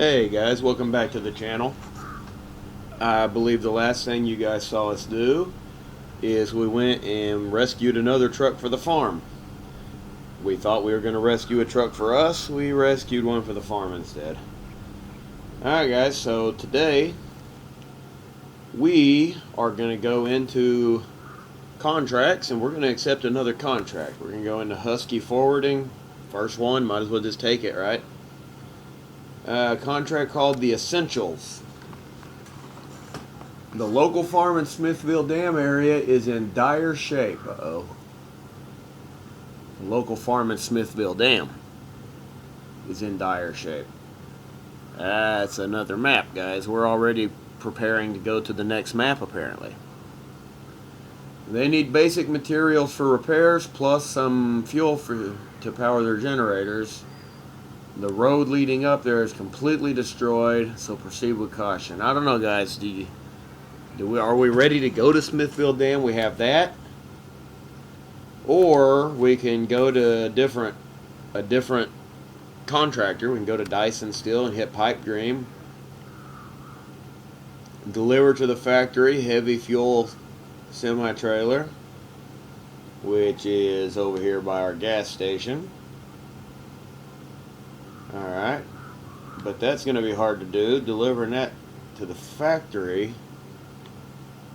Hey guys, welcome back to the channel. I believe the last thing you guys saw us do is we went and rescued another truck for the farm. We thought we were going to rescue a truck for us. We rescued one for the farm instead. Alright guys, so today we are going to go into contracts and we're going to accept another contract. We're going to go into Husky Forwarding. First one, might as well just take it, right? Contract called the Essentials. The local farm in Smithville Dam area is in dire shape. The local farm in Smithville Dam is in dire shape. That's another map, guys. We're already preparing to go to the next map, apparently. They need basic materials for repairs, plus some fuel to power their generators. The road leading up there is completely destroyed, so proceed with caution. I don't know, guys. Are we ready to go to Smithville Dam? We have that, or we can go to a different contractor. We can go to Dyson Steel and hit Pipe Dream. Deliver to the factory heavy fuel semi-trailer, which is over here by our gas station. Alright, but that's going to be hard to do, delivering that to the factory,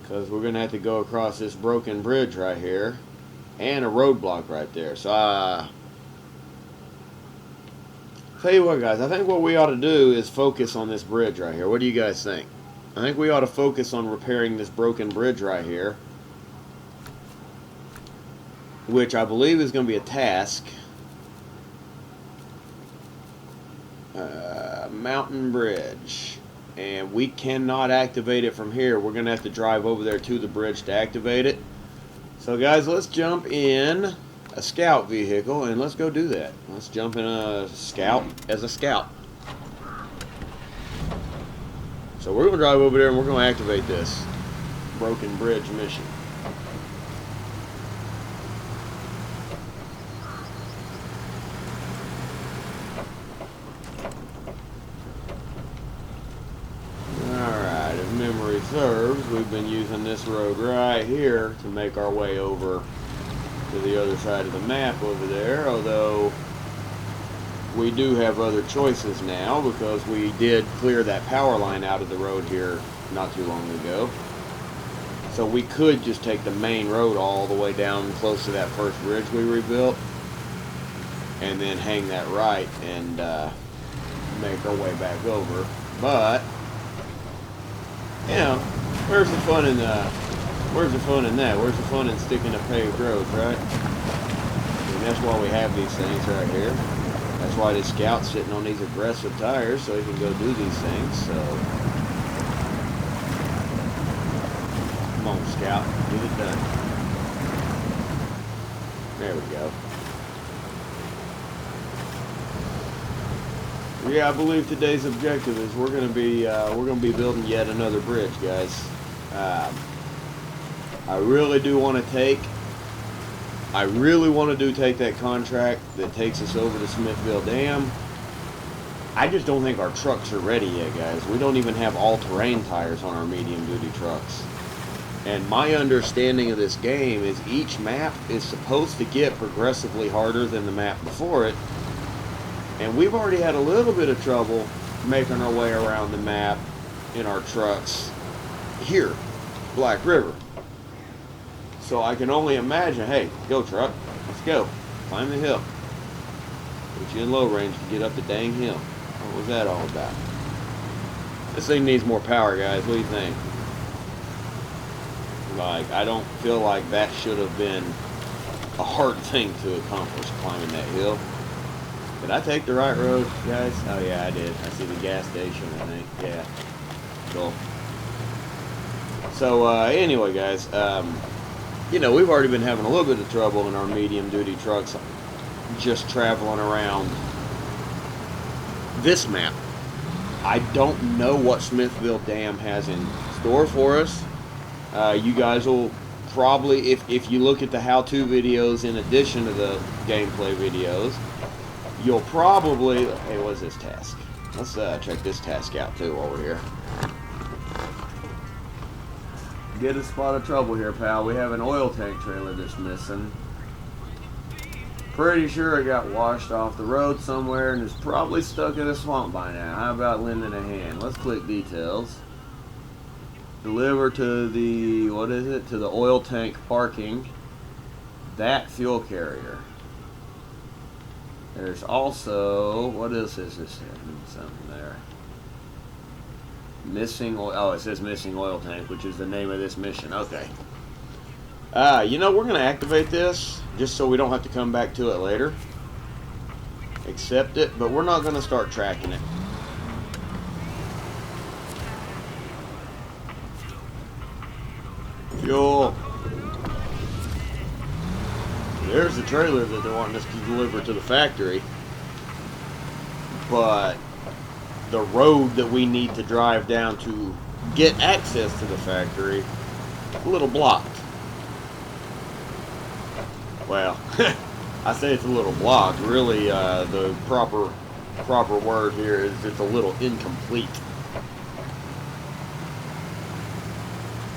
because we're going to have to go across this broken bridge right here, and a roadblock right there. So, tell you what, guys, I think what we ought to do is focus on this bridge right here. What do you guys think? I think we ought to focus on repairing this broken bridge right here, which I believe is going to be a task. Mountain bridge, and we cannot activate it from here. We're gonna have to drive over there to the bridge to activate it. So guys, let's jump in a scout vehicle and let's go do that. Let's jump in a scout as a scout. So we're gonna drive over there and we're gonna activate this broken bridge mission. Memory serves, we've been using this road right here to make our way over to the other side of the map over there, although we do have other choices now because we did clear that power line out of the road here not too long ago. So we could just take the main road all the way down close to that first bridge we rebuilt and then hang that right and make our way back over. But you know, where's the fun in that? Where's the fun in sticking to paved roads, right? And that's why we have these things right here. That's why this Scout's sitting on these aggressive tires, so he can go do these things. So, come on, Scout, get it done. There we go. Yeah, I believe today's objective is we're gonna be building yet another bridge, guys. I really want to take that contract that takes us over to Smithville Dam. I just don't think our trucks are ready yet, guys. We don't even have all-terrain tires on our medium-duty trucks. And my understanding of this game is each map is supposed to get progressively harder than the map before it. And we've already had a little bit of trouble making our way around the map in our trucks here, Black River. So I can only imagine, hey, go truck, let's go. Climb the hill. Put you in low range to get up the dang hill. What was that all about? This thing needs more power, guys. What do you think? Like, I don't feel like that should have been a hard thing to accomplish, climbing that hill. Did I take the right road, guys? Oh yeah, I did. I see the gas station, I think. Yeah. Cool. So, anyway, guys, you know, we've already been having a little bit of trouble in our medium-duty trucks just traveling around this map. I don't know what Smithville Dam has in store for us. You guys will probably, if you look at the how-to videos in addition to the gameplay videos, you'll probably, hey, what is this task? Let's check this task out too while we're here. Get a spot of trouble here, pal. We have an oil tank trailer that's missing. Pretty sure it got washed off the road somewhere and is probably stuck in a swamp by now. How about lending a hand? Let's click details. Deliver to the, what is it? To the oil tank parking. That fuel carrier. There's also, what is this? Something there. Missing oil. Oh, it says missing oil tank, which is the name of this mission. Okay. You know, we're going to activate this just so we don't have to come back to it later. Accept it, but we're not going to start tracking it. Fuel. There's the trailer that they're wanting us to deliver to the factory. But the road that we need to drive down to get access to the factory is a little blocked. Well, I say it's a little blocked. Really, the proper word here is it's a little incomplete.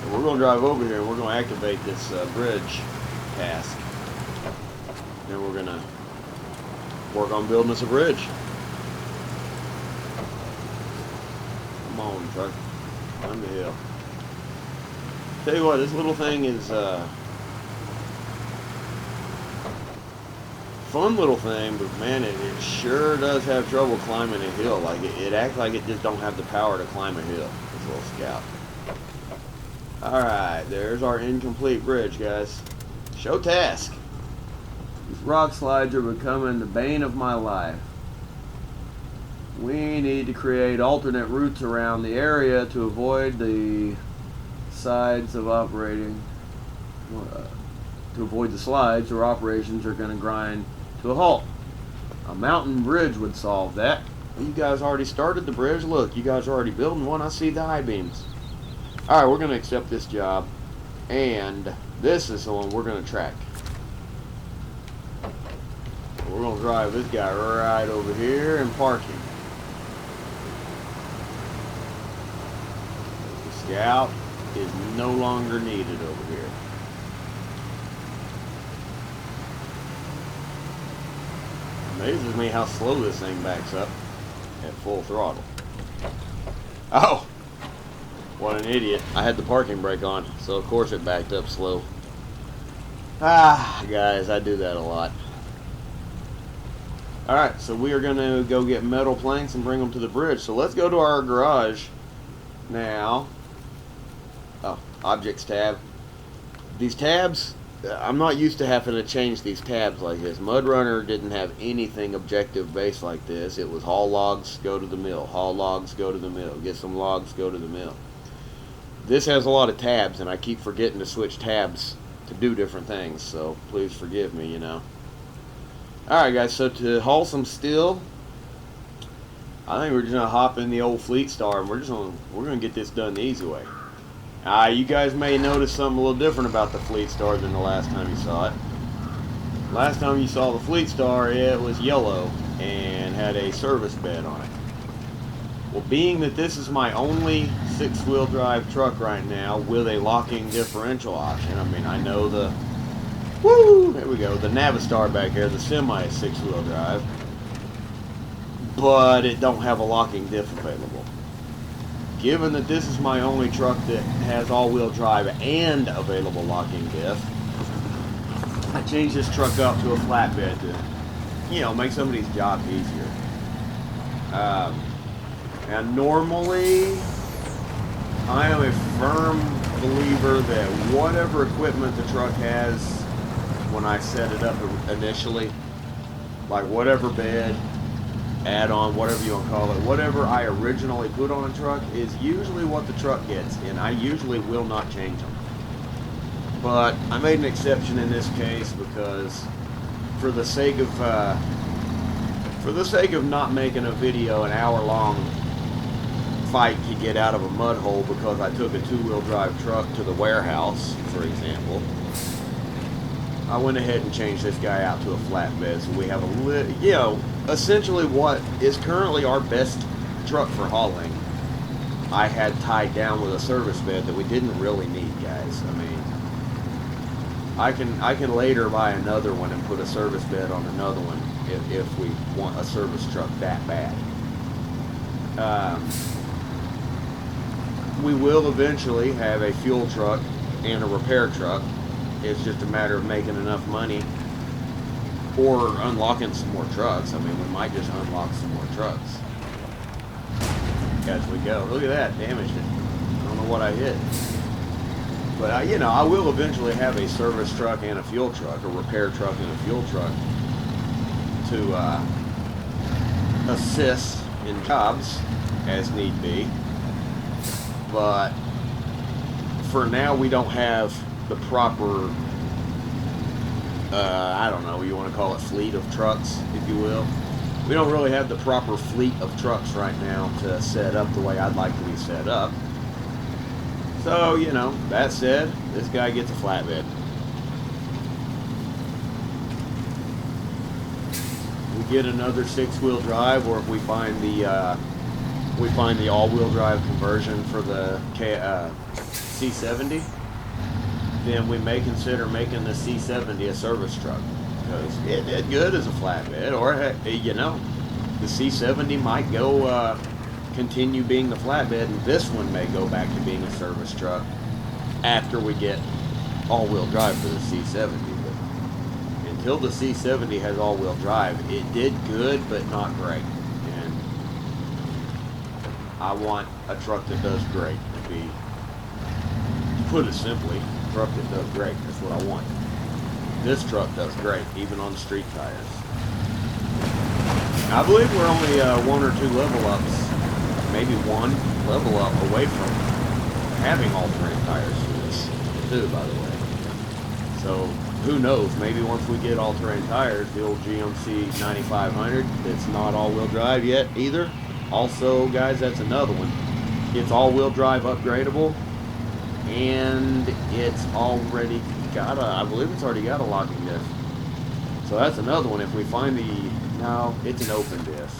So we're going to drive over here and we're going to activate this bridge task. Then we're going to work on building us a bridge. Come on, truck. Climb the hill. Tell you what, this little thing is fun little thing, but man, it sure does have trouble climbing a hill. Like it acts like it just don't have the power to climb a hill. This little scout. Alright, there's our incomplete bridge, guys. Show task. These rock slides are becoming the bane of my life. We need to create alternate routes around the area to avoid the sides of operating. To avoid the slides, or operations are going to grind to a halt. A mountain bridge would solve that. Well, you guys already started the bridge. Look, you guys are already building one. I see the I-beams. Alright, we're going to accept this job. And this is the one we're going to track. We're going to drive this guy right over here and park him. The scout is no longer needed over here. Amazes me how slow this thing backs up at full throttle. Oh! What an idiot. I had the parking brake on, so of course it backed up slow. Ah, guys, I do that a lot. Alright, so we are going to go get metal planks and bring them to the bridge. So let's go to our garage now. Oh, objects tab. These tabs, I'm not used to having to change these tabs like this. Mudrunner didn't have anything objective based like this. It was haul logs, go to the mill. Haul logs, go to the mill. Get some logs, go to the mill. This has a lot of tabs, and I keep forgetting to switch tabs to do different things, so please forgive me, you know. Alright guys, so to haul some steel, I think we're just going to hop in the old Fleetstar, and we're going to get this done the easy way. You guys may notice something a little different about the Fleetstar than the last time you saw it. Last time you saw the Fleetstar, it was yellow and had a service bed on it. Well, being that this is my only 6-wheel drive truck right now with a locking differential option, I mean, I know the, woo, there we go, the Navistar back here, the semi is 6-wheel drive, but it don't have a locking diff available. Given that this is my only truck that has all-wheel drive and available locking diff, I changed this truck up to a flatbed to, you know, make somebody's job easier. And normally, I am a firm believer that whatever equipment the truck has when I set it up initially, like whatever bed, add-on, whatever you want to call it, whatever I originally put on a truck is usually what the truck gets, and I usually will not change them. But I made an exception in this case because for the sake of not making a video an hour-long fight to get out of a mud hole because I took a 2-wheel drive truck to the warehouse, for example, I went ahead and changed this guy out to a flatbed, so we have a you know, essentially what is currently our best truck for hauling, I had tied down with a service bed that we didn't really need, guys. I mean, I can later buy another one and put a service bed on another one if we want a service truck that bad. We will eventually have a fuel truck and a repair truck. It's just a matter of making enough money or unlocking some more trucks. I mean, we might just unlock some more trucks as we go. Look at that, damaged it. I don't know what I hit. But, I will eventually have a service truck and a fuel truck, a repair truck and a fuel truck to assist in jobs as need be. But for now, we don't have the proper, I don't know, you want to call it fleet of trucks, if you will. We don't really have the proper fleet of trucks right now to set up the way I'd like to be set up. So, that said, this guy gets a flatbed. We get another 6-wheel drive, or if we find the all-wheel drive conversion for the C70, then we may consider making the C70 a service truck, because it did good as a flatbed. Or the C70 might go continue being the flatbed, and this one may go back to being a service truck after we get all-wheel drive for the C70. But until the C70 has all-wheel drive, it did good but not great, and I want a truck that does great. To put it simply, a truck that does great. That's what I want. This truck does great, even on street tires. I believe we're only 1 or 2 level ups, maybe 1 level up away from having all-terrain tires for this too, by the way. So who knows? Maybe once we get all-terrain tires, the old GMC 9500 that's not all-wheel drive yet either. Also, guys, that's another one. It's all-wheel drive upgradable, and it's already got I believe it's already got a locking diff. So that's another one. If we find no, it's an open diff.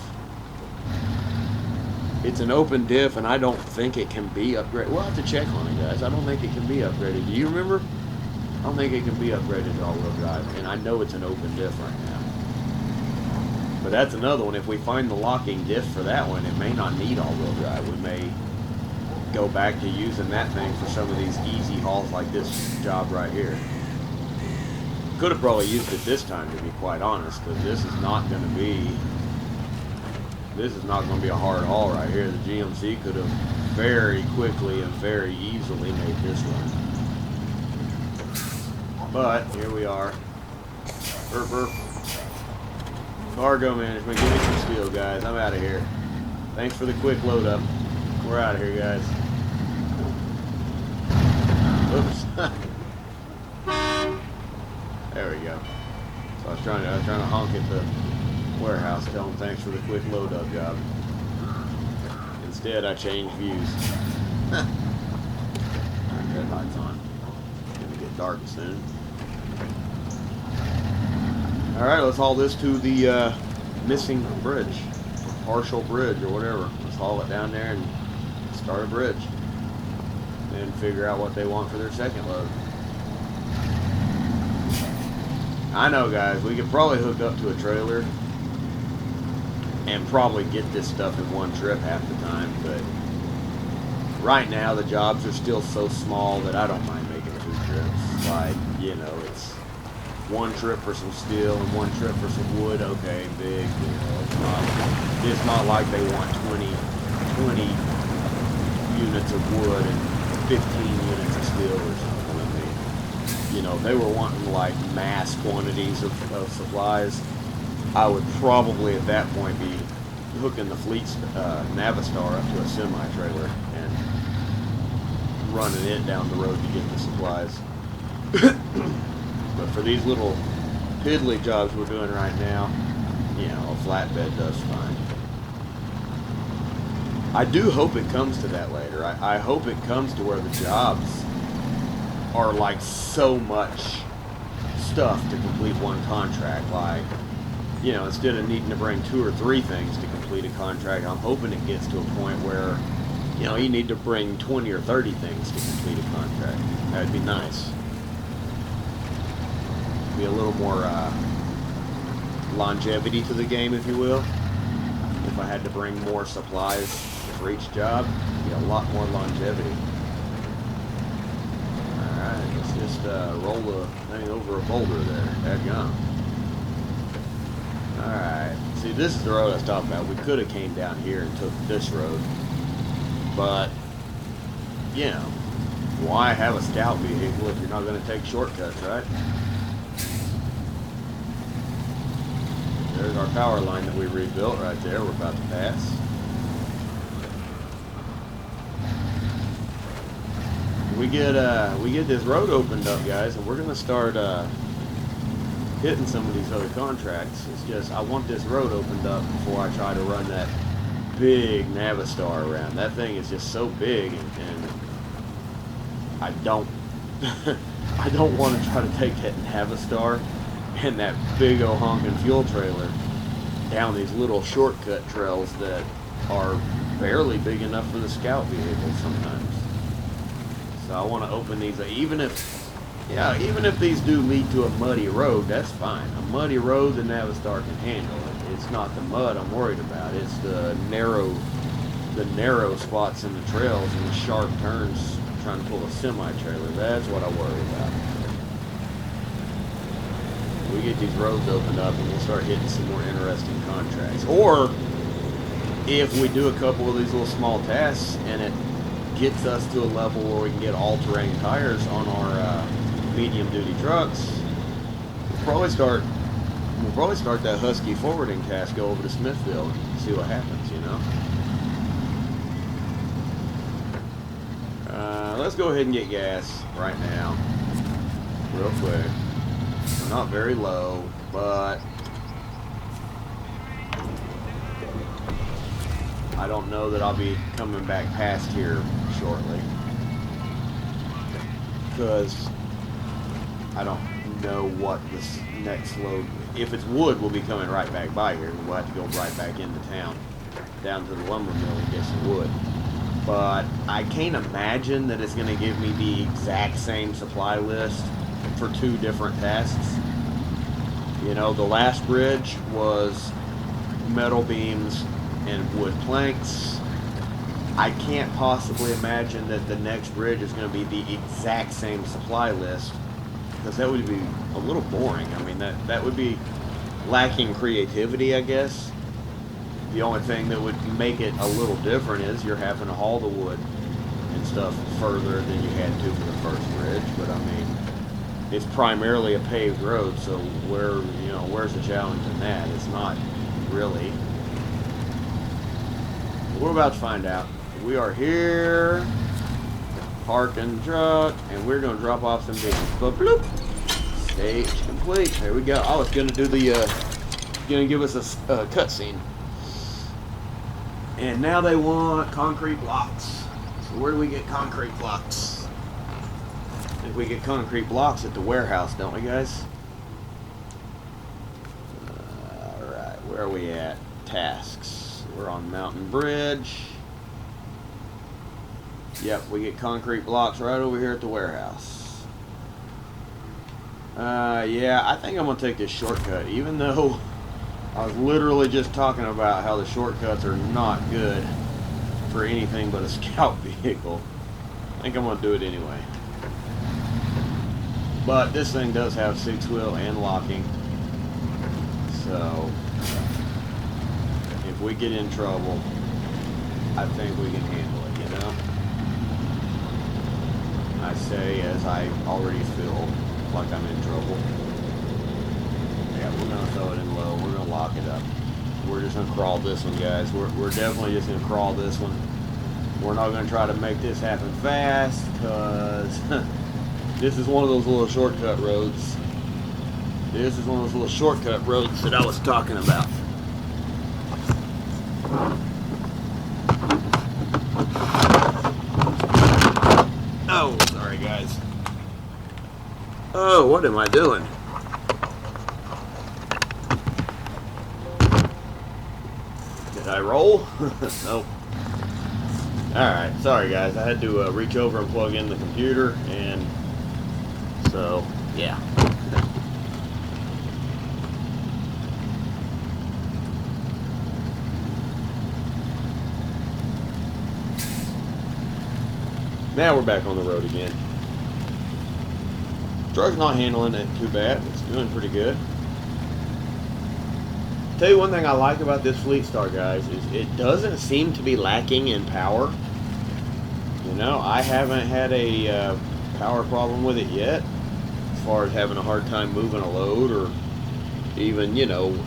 It's an open diff, and I don't think it can be upgraded. We'll have to check on it, guys. I don't think it can be upgraded. Do you remember? I don't think it can be upgraded to all-wheel drive, and I know it's an open diff right now. But that's another one. If we find the locking diff for that one, it may not need all-wheel drive. We may go back to using that thing for some of these easy hauls like this job right here. Could have probably used it this time, to be quite honest, because this is not going to be a hard haul right here. The GMC could have very quickly and very easily made this one. But here we are. Burp, burp. Cargo management, give me some steel, guys. I'm out of here. Thanks for the quick load up. We're out of here, guys. Oops. There we go. So I was trying to honk at the warehouse, tell them thanks for the quick load up job. Instead, I changed views. Red lights on. It's gonna get dark soon. All right, let's haul this to the missing bridge, partial bridge, or whatever. Let's haul it down there and start a bridge, and figure out what they want for their second load. I know, guys, we could probably hook up to a trailer and probably get this stuff in one trip half the time, but right now the jobs are still so small that I don't mind making 2 trips. Like, it's 1 trip for some steel and 1 trip for some wood. Okay, big deal. It's not like they want 20 units of wood and 15 units of steel or something. If they were wanting like mass quantities of supplies, I would probably at that point be hooking the Navistar up to a semi-trailer and running it down the road to get the supplies. But for these little piddly jobs we're doing right now, a flatbed does fine. I do hope it comes to that later. I hope it comes to where the jobs are like so much stuff to complete one contract. Like, you know, instead of needing to bring 2 or 3 things to complete a contract, I'm hoping it gets to a point where, you know, you need to bring 20 or 30 things to complete a contract. That'd be nice. Be a little more longevity to the game, if you will. If I had to bring more supplies for each job, be a lot more longevity. Alright, let's just roll the thing over a boulder there. Dadgum. Alright, see, this is the road I was talking about. We could have came down here and took this road, but, you know, why have a scout vehicle if you're not going to take shortcuts, right? There's our power line that we rebuilt right there. We're about to pass. We get this road opened up, guys, and we're going to start hitting some of these other contracts. It's just, I want this road opened up before I try to run that big Navistar around. That thing is just so big, and I don't I don't want to try to take that Navistar and that big old honking fuel trailer down these little shortcut trails that are barely big enough for the scout vehicle sometimes. So I want to open these, even if these do lead to a muddy road, that's fine. A muddy road, the Navistar can handle it. It's not the mud I'm worried about. It's the narrow spots in the trails and the sharp turns trying to pull a semi-trailer. That's what I worry about. We get these roads opened up and we'll start hitting some more interesting contracts. Or if we do a couple of these little small tasks and it gets us to a level where we can get all-terrain tires on our medium-duty trucks, we'll probably start that Husky forwarding task, go over to Smithville and see what happens, you know. Let's go ahead and get gas right now, real quick. We're not very low, but I don't know that I'll be coming back past here shortly, because I don't know what this next load, if it's wood, we'll be coming right back by here, and we'll have to go right back into town, down to the lumber mill and get some wood. But I can't imagine that it's going to give me the exact same supply list for 2 different tasks. You know, the last bridge was metal beams and wood planks. I can't possibly imagine that the next bridge is going to be the exact same supply list, because that would be a little boring. I mean, that would be lacking creativity, I guess. The only thing that would make it a little different is you're having to haul the wood and stuff further than you had to for the first bridge. But I mean, it's primarily a paved road, so where's the challenge in that? It's not really. We're about to find out. We are here, parking the truck, and we're going to drop off some beans. But bloop, stage complete. There we go. I was going to do the, going to give us a cutscene. And now they want concrete blocks. So where do we get concrete blocks? I think we get concrete blocks at the warehouse, don't we, guys? Alright, where are we at? Tasks. We're on Mountain Bridge. Yep, we get concrete blocks right over here at the warehouse. Yeah, I think I'm going to take this shortcut, even though I was literally just talking about how the shortcuts are not good for anything but a scout vehicle. I think I'm going to do it anyway. But this thing does have 6-wheel and locking. So, if we get in trouble, I think we can handle it, you know? I say as I already feel like I'm in trouble. Yeah, we're going to throw it in low. We're going to lock it up. We're just going to crawl this one, guys. We're definitely just going to crawl this one. We're not going to try to make this happen fast, because this is one of those little shortcut roads. This is one of those little shortcut roads that I was talking about. Oh, sorry, guys. Oh, what am I doing? Did I roll? Nope. Alright, sorry guys. I had to reach over and plug in the computer, and so, yeah. Now we're back on the road again. Truck's not handling it too bad. It's doing pretty good. Tell you one thing I like about this Fleetstar, guys, is it doesn't seem to be lacking in power. You know, I haven't had a power problem with it yet, as far as having a hard time moving a load, or even, you know,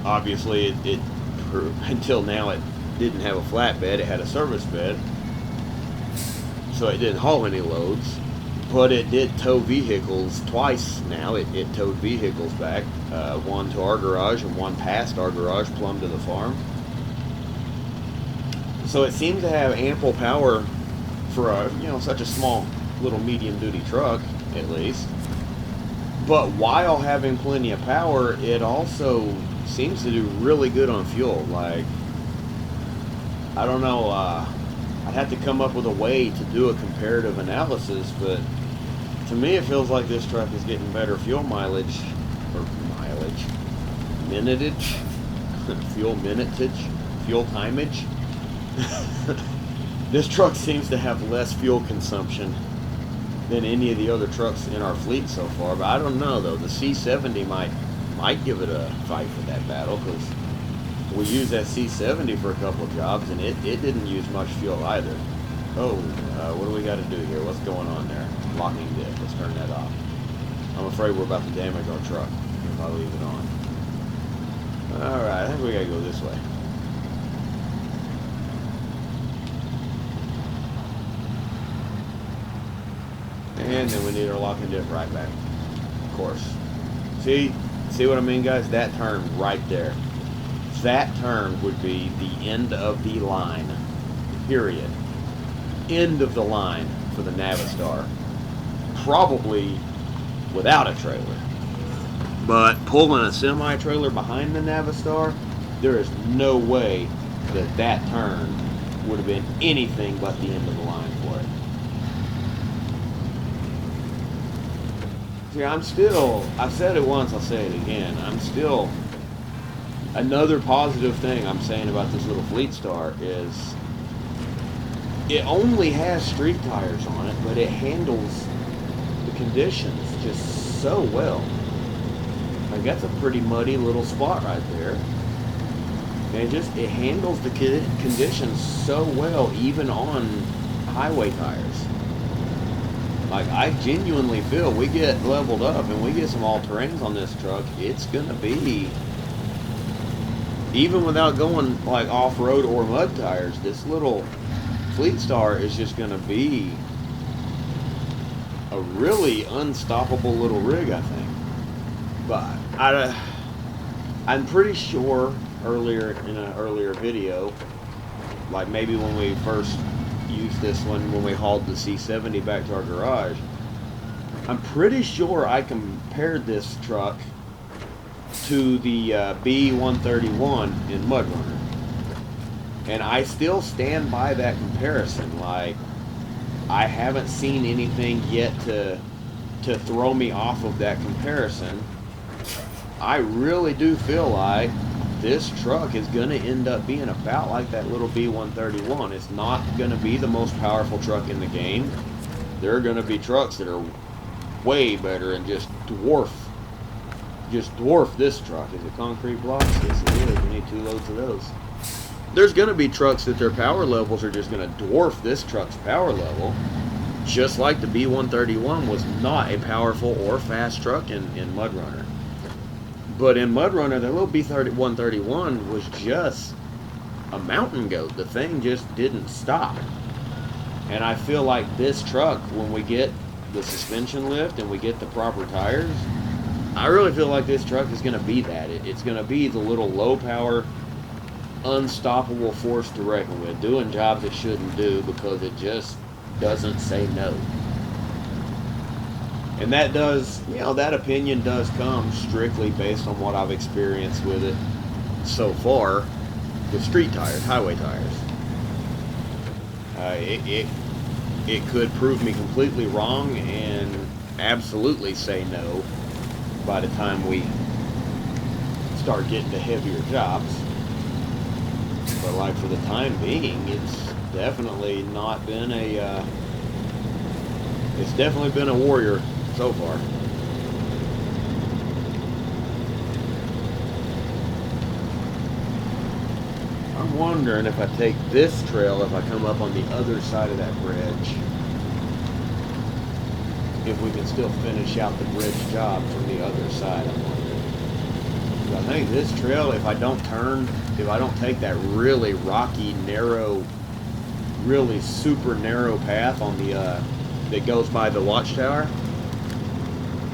obviously it until now it didn't have a flatbed, it had a service bed, so it didn't haul any loads. But it did tow vehicles twice now. It towed vehicles back, one to our garage and one past our garage, plumb to the farm. So it seems to have ample power for a, you know, such a small little medium duty truck, at least. But while having plenty of power, it also seems to do really good on fuel. Like, I don't know, I'd have to come up with a way to do a comparative analysis, but to me it feels like this truck is getting better fuel mileage, or minutage, fuel minutage, fuel timeage. This truck seems to have less fuel consumption than any of the other trucks in our fleet so far, but I don't know though. The C70 might give it a fight for that battle, because we used that C70 for a couple of jobs and it didn't use much fuel either. Oh, what do we got to do here? What's going on there? Locking dip. Let's turn that off. I'm afraid we're about to damage our truck if I leave it on. Alright, I think we gotta go this way. And then we need our locking dip right back. Of course. See what I mean, guys? That turn right there. That turn would be the end of the line. Period. End of the line for the Navistar. Probably without a trailer. But pulling a semi-trailer behind the Navistar, there is no way that that turn would have been anything but the end of the line for it. See, I've said it once, I'll say it again, another positive thing I'm saying about this little Fleetstar is it only has street tires on it, but it handles the conditions just so well. Like, that's a pretty muddy little spot right there. And it handles the conditions so well, even on highway tires. Like, I genuinely feel we get leveled up and we get some all-terrains on this truck, it's gonna be, even without going like off-road or mud tires, this little Fleetstar is just gonna be a really unstoppable little rig, I think. But I'm pretty sure in an earlier video, like maybe when we first used this one, when we hauled the C70 back to our garage, I'm pretty sure I compared this truck to the B131 in Mudrunner. And I still stand by that comparison. Like, I haven't seen anything yet to throw me off of that comparison. I really do feel like this truck is going to end up being about like that little B131. It's not going to be the most powerful truck in the game. There are going to be trucks that are way better and just dwarf this truck. Is it concrete blocks? Yes, it is. We need 2 loads of those. There's going to be trucks that their power levels are just going to dwarf this truck's power level, just like the B131 was not a powerful or fast truck in Mudrunner. But in Mudrunner, the little B131 was just a mountain goat. The thing just didn't stop. And I feel like this truck, when we get the suspension lift and we get the proper tires, I really feel like this truck is going to be that. It's going to be the little low power, unstoppable force to reckon with, doing jobs it shouldn't do because it just doesn't say no. And that does, you know, that opinion does come strictly based on what I've experienced with it so far. with street tires, highway tires. It could prove me completely wrong and absolutely say no by the time we start getting to heavier jobs. But like for the time being, it's definitely not been a it's definitely been a warrior so far. I'm wondering if I take this trail, if I come up on the other side of that bridge, if we can still finish out the bridge job from the other side. I'm wondering. I think this trail, if I don't take that really rocky, narrow, really super narrow path on the that goes by the watchtower,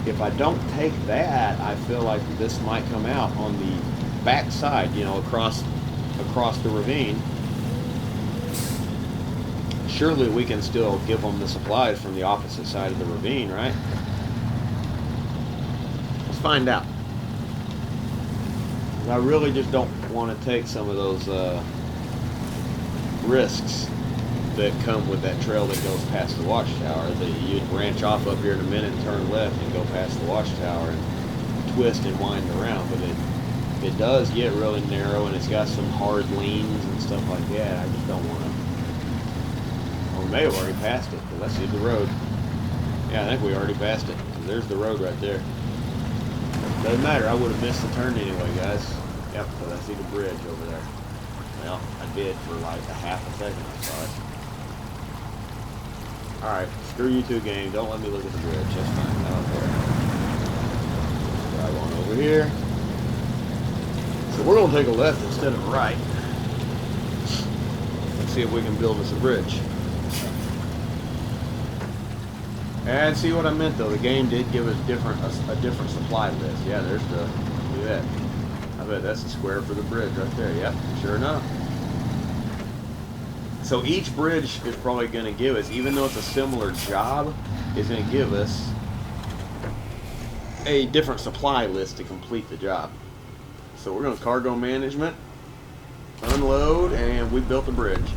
if I don't take that, I feel like this might come out on the back side, you know, across the ravine. Surely we can still give them the supplies from the opposite side of the ravine, right? Let's find out. I really just don't want to take some of those risks that come with that trail that goes past the watchtower. That you'd branch off up here in a minute and turn left and go past the watchtower and twist and wind around. But it does get really narrow, and it's got some hard leans and stuff like that. I just don't want to. Well, we may have already passed it, because I see the road. Yeah, I think we already passed it. There's the road right there. Doesn't matter, I would have missed the turn anyway, guys. Yep, because I see the bridge over there. Well, I did for like a half a second, I saw it. Alright, screw you two, game. Don't let me look at the bridge. That's fine, I don't care. Drive on over here. So we're going to take a left instead of a right. Let's see if we can build us a bridge. And see what I meant though, the game did give us a different supply list. Yeah, there's the, look at that. I bet that's the square for the bridge right there. Yep, sure enough. So each bridge is probably going to give us, even though it's a similar job, is going to give us a different supply list to complete the job. So we're going to cargo management, unload, and we built a bridge.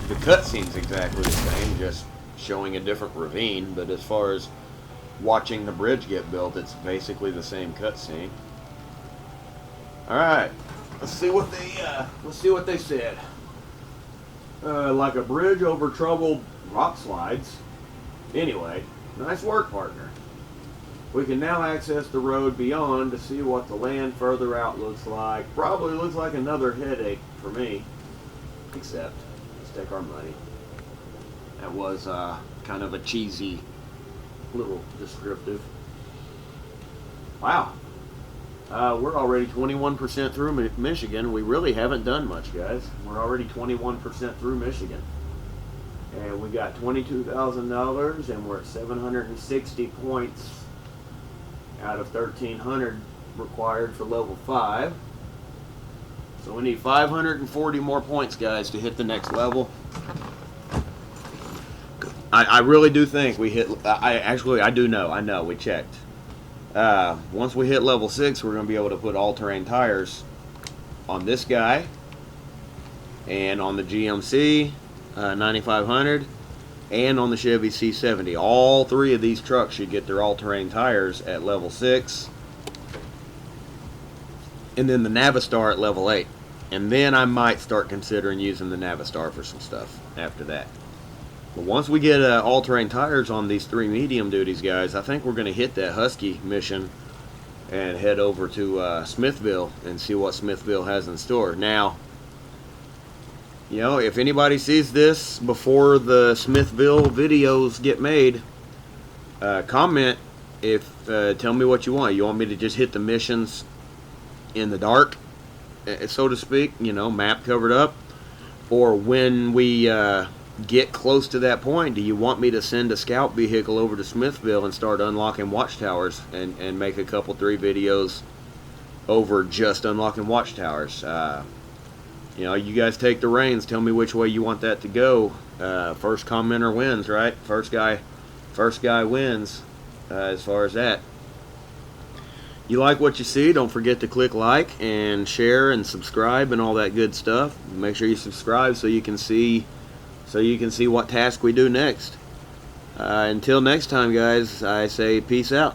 The cutscene's exactly the same, just showing a different ravine, but as far as watching the bridge get built, it's basically the same cutscene. Alright, let's see what they said. Like a bridge over troubled rock slides. Anyway, nice work, partner. We can now access the road beyond to see what the land further out looks like. Probably looks like another headache for me. Except, let's take our money. That was kind of a cheesy little descriptive. Wow. We're already 21% through Michigan. We really haven't done much, guys. We're already 21% through Michigan. And we got $22,000, and we're at 760 points out of 1,300 required for level 5. So we need 540 more points, guys, to hit the next level. I really do think we hit... I know, we checked. Once we hit level 6, we're going to be able to put all-terrain tires on this guy and on the GMC 9500 and on the Chevy C70. All three of these trucks should get their all-terrain tires at level 6. And then the Navistar at level 8. And then I might start considering using the Navistar for some stuff after that. But once we get all-terrain tires on these 3 medium duties, guys, I think we're going to hit that Husky mission and head over to Smithville and see what Smithville has in store. Now, you know, if anybody sees this before the Smithville videos get made, comment tell me what you want. You want me to just hit the missions in the dark, so to speak, you know, map covered up? Or when we get close to that point, do you want me to send a scout vehicle over to Smithville and start unlocking watchtowers and make a couple 3 videos over just unlocking watchtowers? You know, you guys take the reins. Tell me which way you want that to go. First commenter wins, right? First guy wins as far as that. you like what you see, don't forget to click like and share and subscribe and all that good stuff. Make sure you subscribe so you can see what task we do next. Until next time, guys, I say peace out.